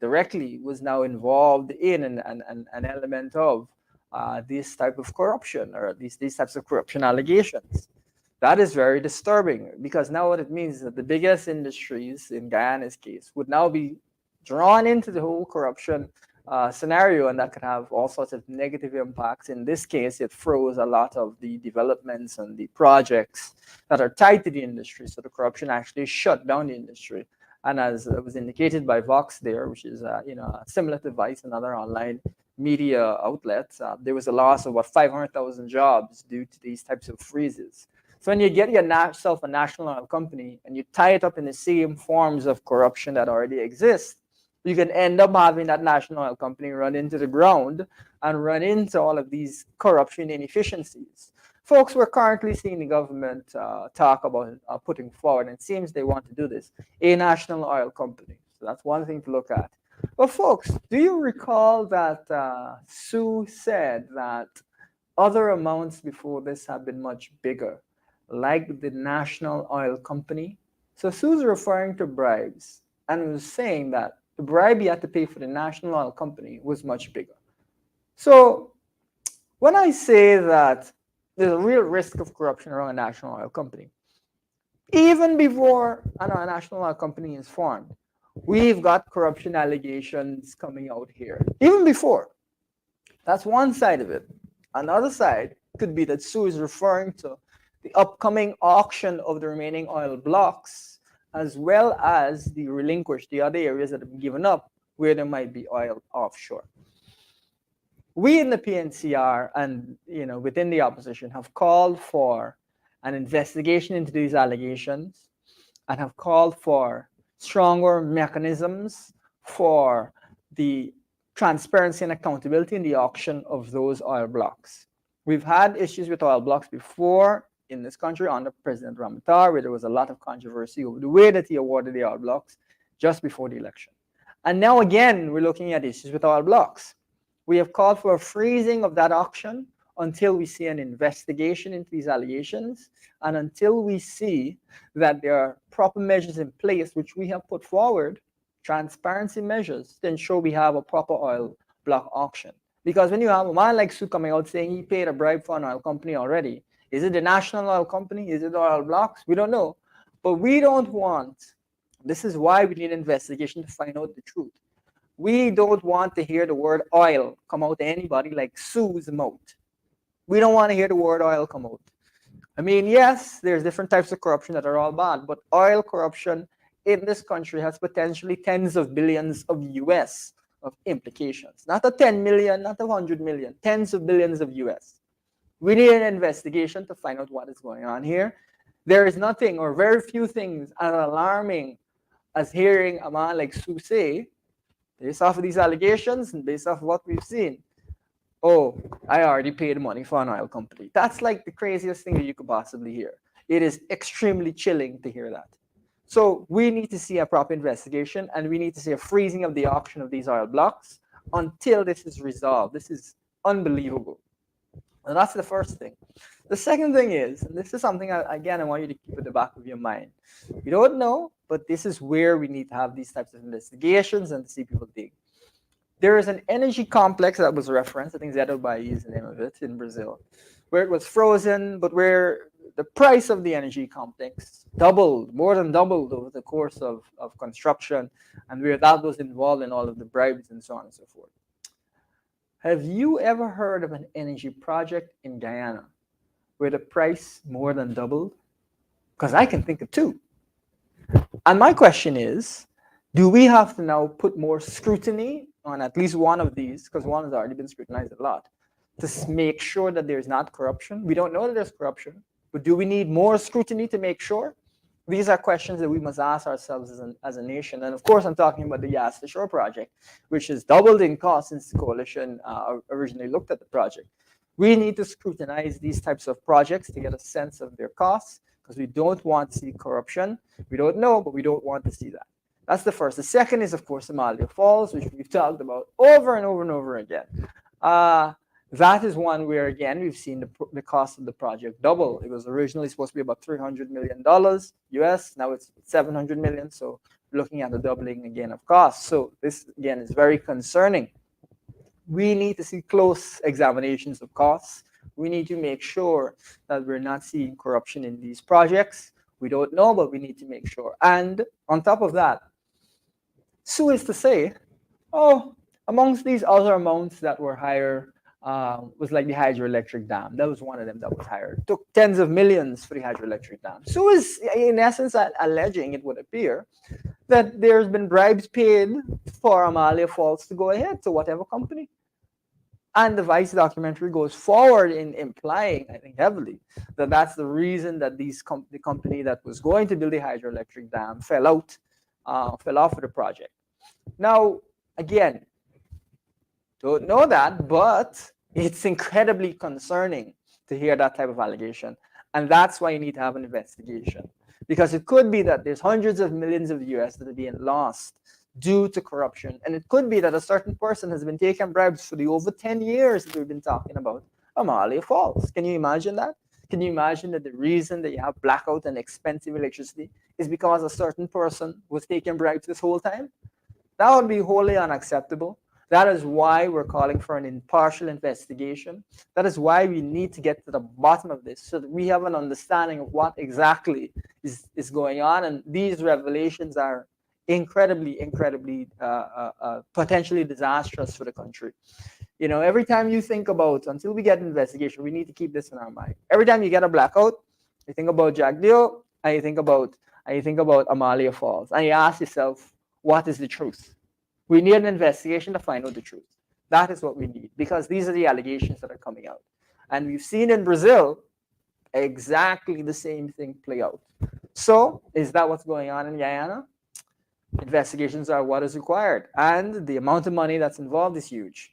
directly was now involved in an element of this type of corruption, or these types of corruption allegations. That is very disturbing, because now what it means is that the biggest industries, in Guyana's case, would now be drawn into the whole corruption scenario, and that could have all sorts of negative impacts. In this case, it froze a lot of the developments and the projects that are tied to the industry, so the corruption actually shut down the industry. And as was indicated by Vox there, which is a similar to Vice and other online media outlets, there was a loss of about 500,000 jobs due to these types of freezes. So when you get yourself a national oil company and you tie it up in the same forms of corruption that already exist, you can end up having that national oil company run into the ground and run into all of these corruption inefficiencies. Folks, we're currently seeing the government talk about putting forward, and it seems they want to do this, a national oil company. So that's one thing to look at. But folks, do you recall that Sue said that other amounts before this have been much bigger, like the national oil company? So Sue's referring to bribes and was saying that the bribe you had to pay for the national oil company was much bigger. So when I say that there's a real risk of corruption around a national oil company, even before a national oil company is formed, we've got corruption allegations coming out here. Even before. That's one side of it. Another side could be that Sue is referring to the upcoming auction of the remaining oil blocks, as well as the other areas that have been given up where there might be oil offshore. We in the PNCR and within the opposition have called for an investigation into these allegations and have called for stronger mechanisms for the transparency and accountability in the auction of those oil blocks. We've had issues with oil blocks before in this country under President Ramatar, where there was a lot of controversy over the way that he awarded the oil blocks just before the election. And now again, we're looking at issues with oil blocks. We have called for a freezing of that auction until we see an investigation into these allegations and until we see that there are proper measures in place, which we have put forward, transparency measures to ensure we have a proper oil block auction. Because when you have a man like Sue coming out saying he paid a bribe for an oil company already, is it the national oil company? Is it the oil blocks? We don't know. But we don't want, this is why we need an investigation to find out the truth. We don't want to hear the word oil come out to anybody like Sue's mouth. We don't want to hear the word oil come out. I mean, yes, there's different types of corruption that are all bad, but oil corruption in this country has potentially tens of billions of US of implications. Not a 10 million, not a 100 million, tens of billions of US. We need an investigation to find out what is going on here. There is nothing or very few things as alarming as hearing a man like Sue say, based off of these allegations and based off of what we've seen, oh, I already paid money for an oil company. That's like the craziest thing that you could possibly hear. It is extremely chilling to hear that. So we need to see a proper investigation and we need to see a freezing of the auction of these oil blocks until this is resolved. This is unbelievable. And that's the first thing. The second thing is, and this is something, again, I want you to keep at the back of your mind. We don't know, but this is where we need to have these types of investigations and to see people dig. There is an energy complex that was referenced, I think Zedobai is the name of it, in Brazil, where it was frozen, but where the price of the energy complex doubled, more than doubled over the course of construction, and where that was involved in all of the bribes and so on and so forth. Have you ever heard of an energy project in Guyana where the price more than doubled? Because I can think of two. And my question is, do we have to now put more scrutiny on at least one of these, because one has already been scrutinized a lot, to make sure that there's not corruption? We don't know that there's corruption, but do we need more scrutiny to make sure? These are questions that we must ask ourselves as a nation. And of course, I'm talking about the Yas to Shore project, which has doubled in cost since the coalition originally looked at the project. We need to scrutinize these types of projects to get a sense of their costs, because we don't want to see corruption. We don't know, but we don't want to see that. That's the first. The second is, of course, Amalia Falls, which we've talked about over and over and over again. That is one where, again, we've seen the cost of the project double. It was originally supposed to be about $300 million US. Now it's $700 million. So looking at the doubling again of costs. So this, again, is very concerning. We need to see close examinations of costs. We need to make sure that we're not seeing corruption in these projects. We don't know, but we need to make sure. And on top of that, so is to say, oh, amongst these other amounts that were higher, was like the hydroelectric dam. That was one of them that was higher. It took tens of millions for the hydroelectric dam. So is, in essence, alleging, it would appear, that there's been bribes paid for Amalia Falls to go ahead to whatever company. And the Vice documentary goes forward in implying, I think heavily, that that's the reason that the company that was going to build the hydroelectric dam fell off of the project. Now, again, don't know that, but it's incredibly concerning to hear that type of allegation. And that's why you need to have an investigation. Because it could be that there's hundreds of millions of US that are being lost due to corruption. And it could be that a certain person has been taking bribes for the over 10 years that we've been talking about Amalia Falls. Can you imagine that? Can you imagine that the reason that you have blackout and expensive electricity is because a certain person was taking bribes this whole time? That would be wholly unacceptable. That is why we're calling for an impartial investigation. That is why we need to get to the bottom of this so that we have an understanding of what exactly is going on. And these revelations are incredibly potentially disastrous for the country. You know, every time you think about, until we get an investigation, we need to keep this in our mind. Every time you get a blackout, you think about Jack Dio, and you think about Amalia Falls, and you ask yourself, what is the truth? We need an investigation to find out the truth. That is what we need, because these are the allegations that are coming out. And we've seen in Brazil exactly the same thing play out. So is that what's going on in Guyana? Investigations are what is required, and the amount of money that's involved is huge.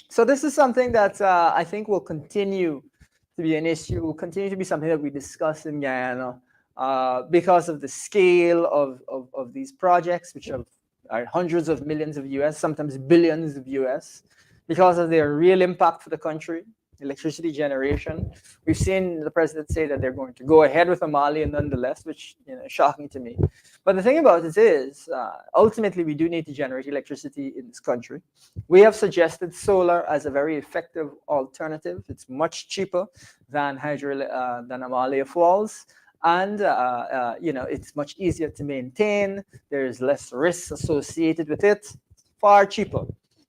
So this is something that I think will continue to be an issue, will continue to be something that we discuss in Guyana because of the scale of these projects, which have hundreds of millions of US, sometimes billions of US, because of their real impact for the country, electricity generation. We've seen the president say that they're going to go ahead with Amalia nonetheless, which is shocking to me. But the thing about it is, ultimately, we do need to generate electricity in this country. We have suggested solar as a very effective alternative. It's much cheaper than than Amalia Falls. And, it's much easier to maintain. There's less risks associated with it, far cheaper.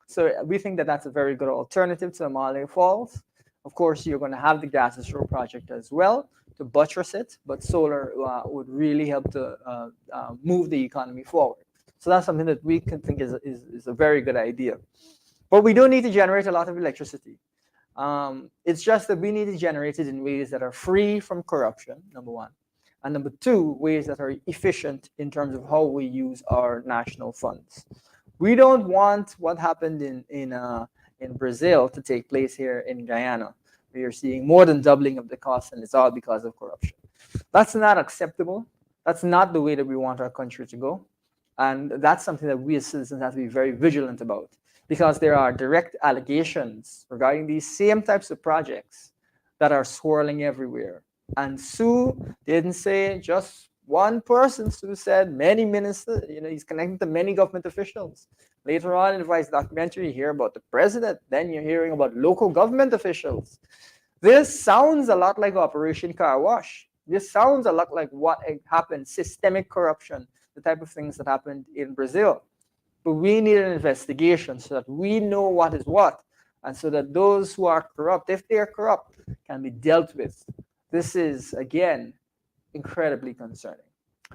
So we think that that's a very good alternative to Amalia Falls. Of course, you're going to have the gas and shore project as well to buttress it, but solar would really help to move the economy forward. So that's something that we can think is a very good idea. But we don't need to generate a lot of electricity. It's just that we need to generate it in ways that are free from corruption, number one. And number two, ways that are efficient in terms of how we use our national funds. We don't want what happened in Brazil to take place here in Guyana. We are seeing more than doubling of the cost, and it's all because of corruption. That's not acceptable. That's not the way that we want our country to go. And that's something that we as citizens have to be very vigilant about, because there are direct allegations regarding these same types of projects that are swirling everywhere. And Sue didn't say just one person. Sue said many ministers, he's connected to many government officials. Later on in Vice documentary, you hear about the president, then you're hearing about local government officials. This sounds a lot like Operation Car Wash. This sounds a lot like what happened, systemic corruption, the type of things that happened in Brazil. But we need an investigation so that we know what is what, and so that those who are corrupt, if they are corrupt, can be dealt with. This is, again, incredibly concerning.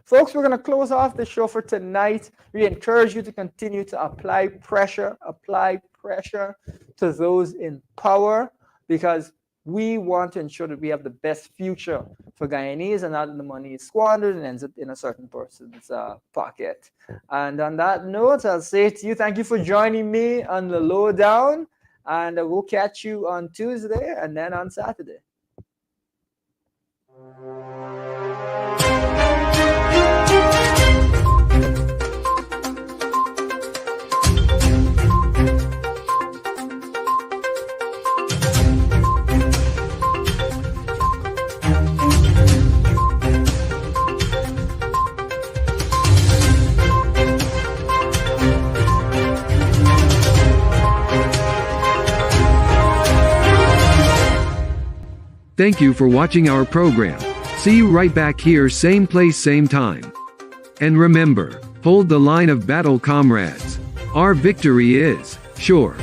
Folks, we're going to close off the show for tonight. We encourage you to continue to apply pressure to those in power, because we want to ensure that we have the best future for Guyanese, and not that the money is squandered and ends up in a certain person's pocket. And on that note, I'll say to you, thank you for joining me on the Lowdown, and we'll catch you on Tuesday and then on Saturday. Thank you for watching our program. See you right back here, same place, same time. And remember, hold the line of battle, comrades. Our victory is sure.